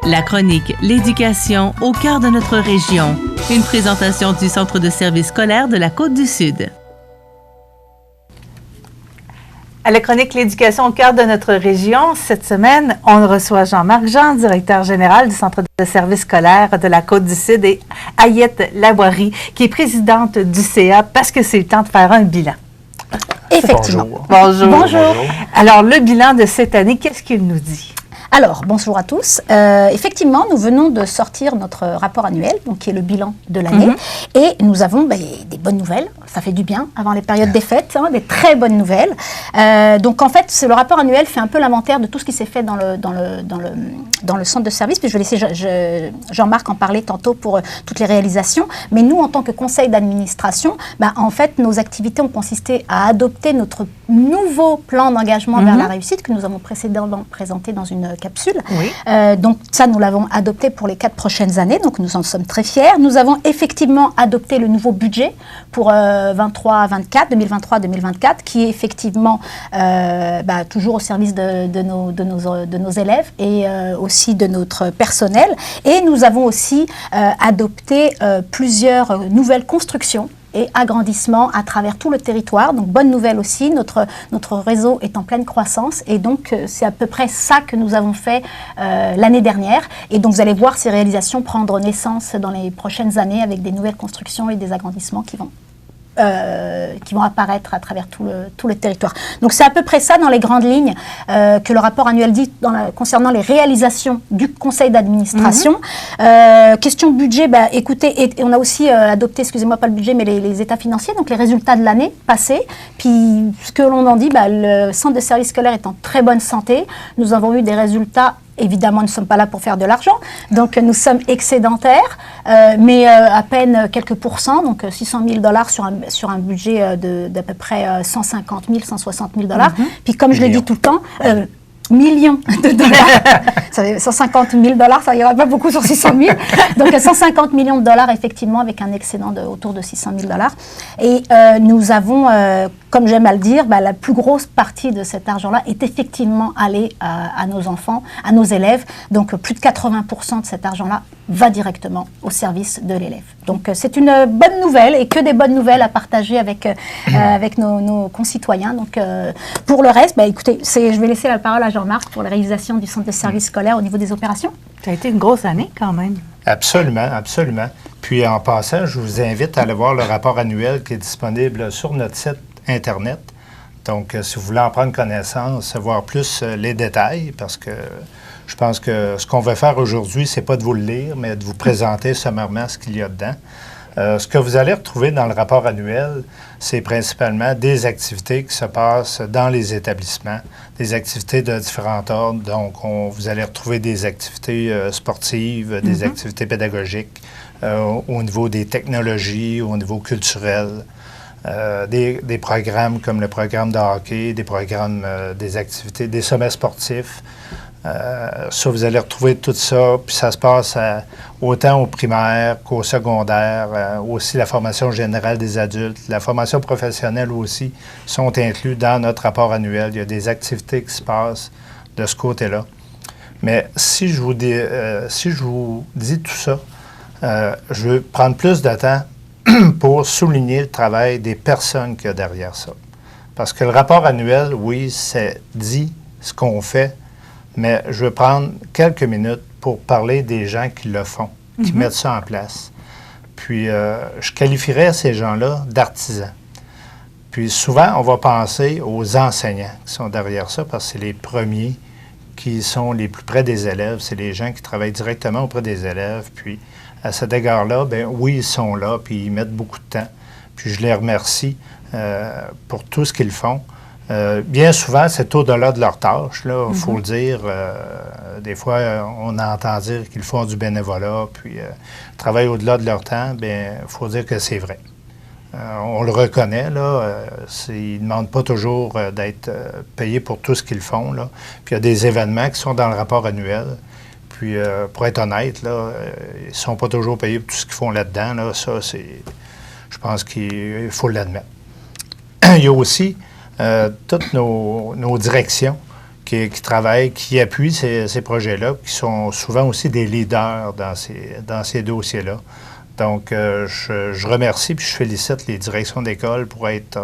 La chronique L'éducation au cœur de notre région. Une présentation du Centre de services scolaires de la Côte-du-Sud. À la chronique L'éducation au cœur de notre région, cette semaine, on reçoit Jean-Marc Jean, directeur général du Centre de services scolaires de la Côte-du-Sud, et Ayette Laboirie, qui est présidente du CA, parce que c'est le temps de faire un bilan. Effectivement. Bonjour. Bonjour. Alors, le bilan de cette année, qu'est-ce qu'il nous dit? Alors, bonjour à tous. Effectivement, nous venons de sortir notre rapport annuel, donc qui est le bilan de l'année. Et nous avons des bonnes nouvelles. Ça fait du bien avant les périodes des fêtes, des très bonnes nouvelles. Donc, en fait, le rapport annuel fait un peu l'inventaire de tout ce qui s'est fait dans le centre de service. Puis je vais laisser Jean-Marc en parler tantôt pour toutes les réalisations. Mais nous, en tant que conseil d'administration, en fait, nos activités ont consisté à adopter notre nouveau plan d'engagement vers la réussite que nous avons précédemment présenté dans une capsule. Oui. Donc ça, nous l'avons adopté pour les 4 prochaines années, donc nous en sommes très fiers. Nous avons effectivement adopté le nouveau budget pour 2023-2024, qui est effectivement toujours au service de nos élèves et aussi de notre personnel. Et nous avons aussi adopté plusieurs nouvelles constructions et agrandissement à travers tout le territoire. Donc, bonne nouvelle aussi, notre réseau est en pleine croissance et donc c'est à peu près ça que nous avons fait l'année dernière. Et donc, vous allez voir ces réalisations prendre naissance dans les prochaines années avec des nouvelles constructions et des agrandissements qui vont apparaître à travers tout le territoire. Donc c'est à peu près ça dans les grandes lignes que le rapport annuel dit concernant les réalisations du conseil d'administration. Question budget, écoutez, et on a aussi adopté, excusez-moi pas le budget, mais les états financiers, donc les résultats de l'année passée. Puis ce que l'on en dit, le centre de services scolaires est en très bonne santé. Nous avons eu des résultats. Évidemment, nous ne sommes pas là pour faire de l'argent, donc nous sommes excédentaires, mais à peine quelques pourcents, donc $600,000 sur un budget d'à peu près 150 000, 160 000 $. Puis comme je le dis tout le temps, millions de dollars, ça fait 150 000 $, ça ira pas beaucoup sur 600 000, donc 150 millions de dollars effectivement avec un excédent autour de 600 000 $. Et nous avons, comme j'aime à le dire, la plus grosse partie de cet argent-là est effectivement allée à nos enfants, à nos élèves, donc plus de 80% de cet argent-là va directement au service de l'élève. Donc c'est une bonne nouvelle et que des bonnes nouvelles à partager avec nos concitoyens. Donc pour le reste, écoutez, je vais laisser la parole à Jean-Marc pour la réalisation du centre de services scolaires au niveau des opérations. Ça a été une grosse année quand même. Absolument, absolument. Puis en passant, je vous invite à aller voir le rapport annuel qui est disponible sur notre site Internet. Donc si vous voulez en prendre connaissance, voir plus les détails, parce que je pense que ce qu'on va faire aujourd'hui, ce n'est pas de vous le lire, mais de vous présenter sommairement ce qu'il y a dedans. Ce que vous allez retrouver dans le rapport annuel, c'est principalement des activités qui se passent dans les établissements, des activités de différents ordres. Donc, vous allez retrouver des activités sportives, des activités pédagogiques, au niveau des technologies, au niveau culturel, des programmes comme le programme de hockey, des programmes, des activités, des sommets sportifs. Ça, vous allez retrouver tout ça, puis ça se passe autant au primaire qu'au secondaire, aussi la formation générale des adultes, la formation professionnelle aussi sont inclus dans notre rapport annuel. Il y a des activités qui se passent de ce côté-là. Mais si je vous dis tout ça, je veux prendre plus de temps pour souligner le travail des personnes qu'il y a derrière ça. Parce que le rapport annuel, oui, c'est dit ce qu'on fait, mais je veux prendre quelques minutes pour parler des gens qui le font, qui mettent ça en place. Puis, je qualifierais ces gens-là d'artisans. Puis, souvent, on va penser aux enseignants qui sont derrière ça, parce que c'est les premiers qui sont les plus près des élèves. C'est les gens qui travaillent directement auprès des élèves. Puis, à cet égard-là, oui, ils sont là, puis ils mettent beaucoup de temps. Puis, je les remercie pour tout ce qu'ils font. Bien souvent, c'est au-delà de leur tâche, il faut le dire. Des fois, on entend dire qu'ils font du bénévolat, puis travaillent au-delà de leur temps. Bien, il faut dire que c'est vrai. On le reconnaît, ils ne demandent pas toujours d'être payés pour tout ce qu'ils font, là. Puis il y a des événements qui sont dans le rapport annuel. Puis, pour être honnête, ils ne sont pas toujours payés pour tout ce qu'ils font là-dedans. Là. Ça, je pense qu'il faut l'admettre. Il y a aussi toutes nos directions qui travaillent, qui appuient ces projets-là, qui sont souvent aussi des leaders dans ces dossiers-là. Donc, je remercie puis je félicite les directions d'école pour être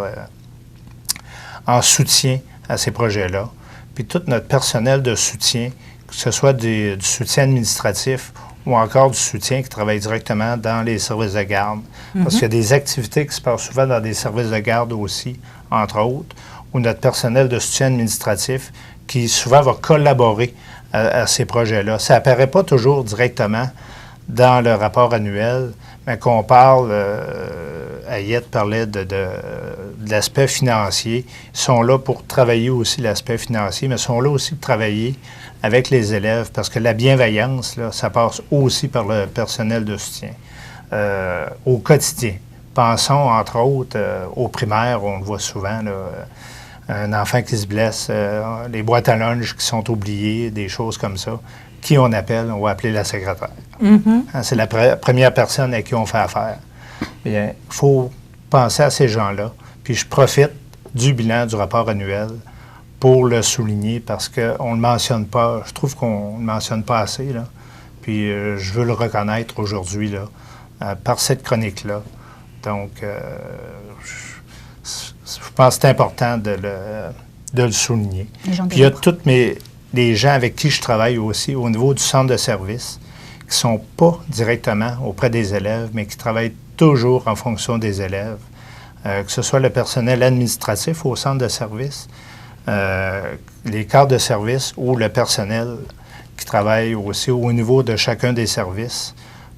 en soutien à ces projets-là. Puis tout notre personnel de soutien, que ce soit du soutien administratif ou encore du soutien qui travaille directement dans les services de garde. Parce qu'il y a des activités qui se passent souvent dans des services de garde aussi, entre autres, où notre personnel de soutien administratif qui souvent va collaborer à ces projets-là. Ça n'apparaît pas toujours directement dans le rapport annuel, mais qu'on parle, Ayette parlait de l'aspect financier. Ils sont là pour travailler aussi l'aspect financier, mais ils sont là aussi pour travailler avec les élèves, parce que la bienveillance, là, ça passe aussi par le personnel de soutien au quotidien. Pensons, entre autres, aux primaires, on le voit souvent, là, un enfant qui se blesse, les boîtes à lunch qui sont oubliées, des choses comme ça. Qui on appelle? On va appeler la secrétaire. C'est la première personne à qui on fait affaire. Bien, il faut penser à ces gens-là. Puis je profite du bilan du rapport annuel pour le souligner parce qu'on ne le mentionne pas. Je trouve qu'on ne le mentionne pas assez, là. Puis je veux le reconnaître aujourd'hui, là, par cette chronique-là. Donc, je pense que c'est important de le souligner. Puis il y a tous les gens avec qui je travaille aussi au niveau du centre de service qui ne sont pas directement auprès des élèves, mais qui travaillent toujours en fonction des élèves, que ce soit le personnel administratif au centre de service, les cadres de service ou le personnel qui travaille aussi au niveau de chacun des services.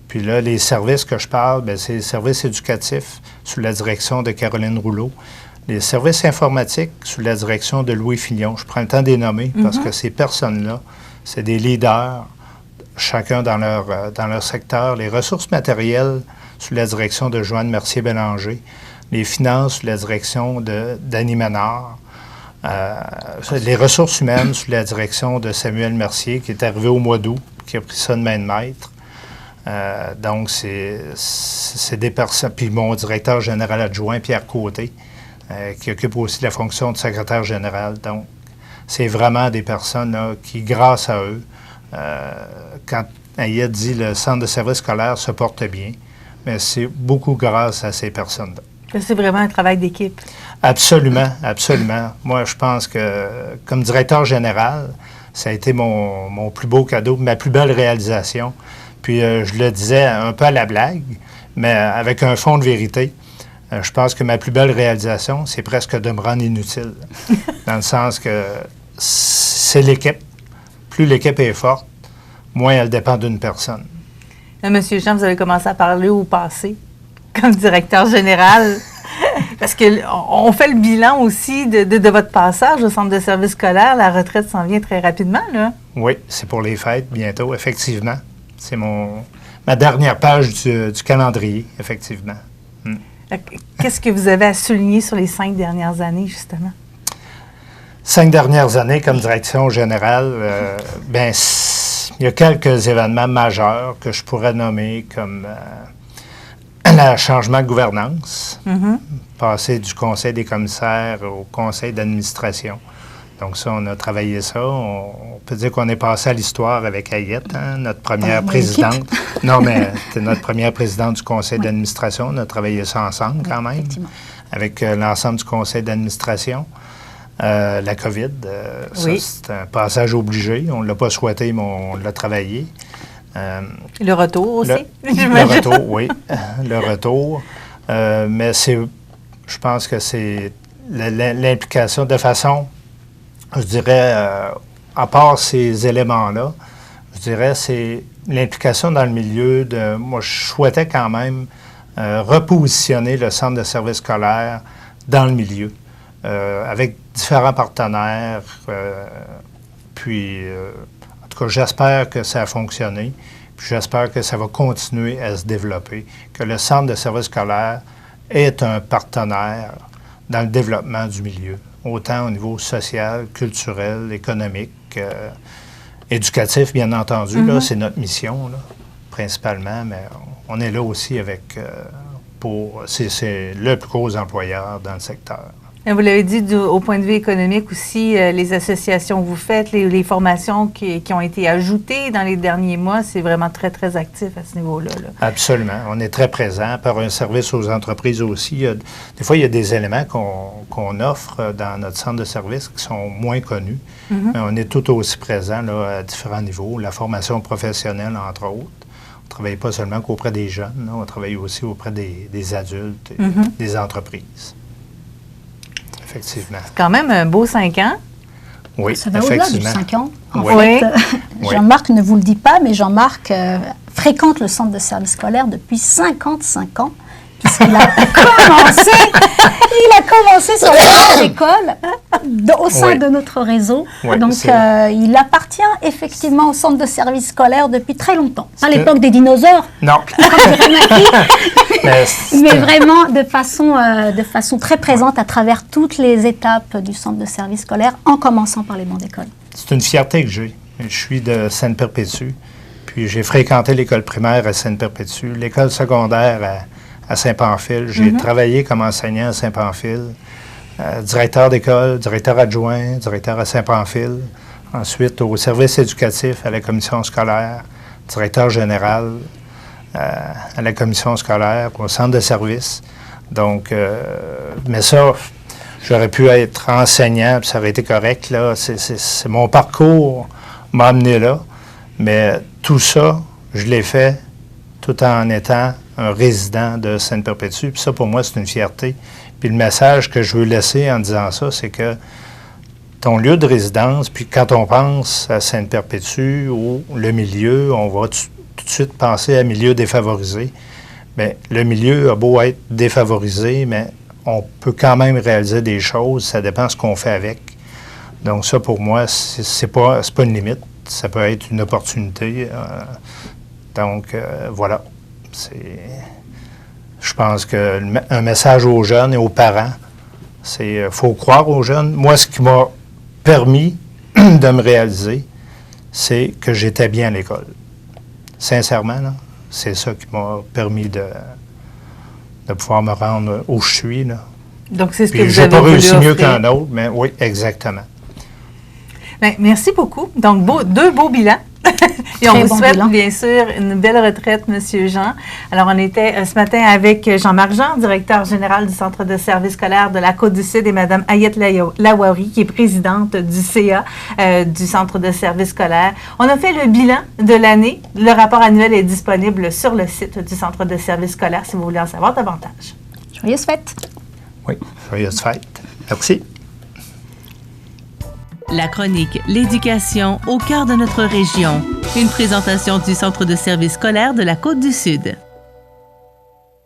Puis là, les services que je parle, bien, c'est les services éducatifs sous la direction de Caroline Rouleau, les services informatiques sous la direction de Louis Fillon. Je prends le temps de les nommer parce que ces personnes-là, c'est des leaders, chacun dans leur secteur. Les ressources matérielles sous la direction de Joanne Mercier-Bélanger, les finances sous la direction d'Annie Ménard, les ressources humaines sous la direction de Samuel Mercier, qui est arrivé au mois d'août, qui a pris ça de main de maître. Donc, c'est des personnes. Puis mon directeur général adjoint, Pierre Côté, qui occupe aussi la fonction de secrétaire général. Donc, c'est vraiment des personnes là, qui, grâce à eux, quand Ayette dit le centre de service scolaire se porte bien, mais c'est beaucoup grâce à ces personnes-là. C'est vraiment un travail d'équipe. Absolument, absolument. Moi, je pense que, comme directeur général, ça a été mon plus beau cadeau, ma plus belle réalisation. Puis, je le disais un peu à la blague, mais avec un fond de vérité. Je pense que ma plus belle réalisation, c'est presque de me rendre inutile. Dans le sens que c'est l'équipe. Plus l'équipe est forte, moins elle dépend d'une personne. Là, M. Jean, vous avez commencé à parler au passé, comme directeur général. Parce qu'on fait le bilan aussi de votre passage au centre de service scolaire. La retraite s'en vient très rapidement, là. Oui, c'est pour les fêtes, bientôt, effectivement. C'est ma dernière page du calendrier, effectivement. Qu'est-ce que vous avez à souligner sur les 5 dernières années, justement? 5 dernières années comme direction générale, bien, il y a quelques événements majeurs que je pourrais nommer comme le changement de gouvernance, passer du conseil des commissaires au conseil d'administration. Donc ça, on a travaillé ça. On peut dire qu'on est passé à l'histoire avec Ayette, hein, notre première présidente. Non, mais c'était notre première présidente du conseil d'administration. On a travaillé ça ensemble quand même, avec l'ensemble du conseil d'administration. La COVID, ça, c'est un passage obligé. On ne l'a pas souhaité, mais on l'a travaillé. Le retour aussi, le retour, oui. Le retour. Mais je pense que c'est l'implication de façon... Je dirais, à part ces éléments-là, je dirais c'est l'implication dans le milieu moi, je souhaitais quand même repositionner le centre de service scolaire dans le milieu, avec différents partenaires. Puis, en tout cas, j'espère que ça a fonctionné. Puis, j'espère que ça va continuer à se développer, que le centre de service scolaire est un partenaire dans le développement du milieu, autant au niveau social, culturel, économique, éducatif, bien entendu. Là, c'est notre mission, là, principalement, mais on est là aussi avec c'est le plus gros employeur dans le secteur. Vous l'avez dit, au point de vue économique aussi, les associations que vous faites, les formations qui ont été ajoutées dans les derniers mois, c'est vraiment très, très actif à ce niveau-là. Là. Absolument. On est très présent par un service aux entreprises aussi. Des fois, il y a des éléments qu'on offre dans notre centre de service qui sont moins connus. Mais on est tout aussi présent là, à différents niveaux. La formation professionnelle, entre autres. On ne travaille pas seulement qu'auprès des jeunes, là, on travaille aussi auprès des adultes et des entreprises. Effectivement. C'est quand même un beau 5 ans. Oui, ça va au-delà du 5 ans. En oui. fait, Jean-Marc ne vous le dit pas, mais Jean-Marc fréquente le centre de service scolaire depuis 55 ans, puisqu'il a commencé sur la école au sein de notre réseau. Oui, donc, il appartient effectivement au centre de service scolaire depuis très longtemps. Pas l'époque des dinosaures. Non. Mais vraiment de façon très présente à travers toutes les étapes du centre de service scolaire, en commençant par les bancs d'école. C'est une fierté que j'ai. Je suis de Sainte-Perpétue, puis j'ai fréquenté l'école primaire à Sainte-Perpétue, l'école secondaire à Saint-Pamphile. J'ai travaillé comme enseignant à Saint-Pamphile, directeur d'école, directeur adjoint, directeur à Saint-Pamphile. Ensuite, au service éducatif à la commission scolaire, directeur général à la commission scolaire, au centre de service. Donc, mais ça, j'aurais pu être enseignant, puis ça aurait été correct, là. C'est mon parcours m'a amené là. Mais tout ça, je l'ai fait tout en étant un résident de Sainte-Perpétue. Puis ça, pour moi, c'est une fierté. Puis le message que je veux laisser en disant ça, c'est que ton lieu de résidence, puis quand on pense à Sainte-Perpétue ou le milieu, on va tout de suite penser à milieu défavorisé. Bien, le milieu a beau être défavorisé, mais on peut quand même réaliser des choses. Ça dépend de ce qu'on fait avec. Donc ça, pour moi, c'est pas une limite. Ça peut être une opportunité. Voilà. Je pense qu'un message aux jeunes et aux parents, c'est faut croire aux jeunes. Moi, ce qui m'a permis de me réaliser, c'est que j'étais bien à l'école. Sincèrement, là, c'est ça qui m'a permis de pouvoir me rendre où je suis. Là. Donc, c'est ce que Puis, vous avez pas voulu réussi mieux offrir. qu'un autre, mais oui, exactement. Bien, merci beaucoup. Donc, deux beaux bilans. Et on vous souhaite, bien sûr, une belle retraite, M. Jean. Alors, on était ce matin avec Jean-Marc Jean, directeur général du Centre de service scolaire de la Côte-du-Sud, et Mme Ayette Lawari, qui est présidente du CA, du Centre de service scolaire. On a fait le bilan de l'année. Le rapport annuel est disponible sur le site du Centre de service scolaire si vous voulez en savoir davantage. Joyeuses fêtes! Oui, joyeuses fêtes. Merci. La chronique L'éducation au cœur de notre région. Une présentation du Centre de service scolaire de la Côte-du-Sud.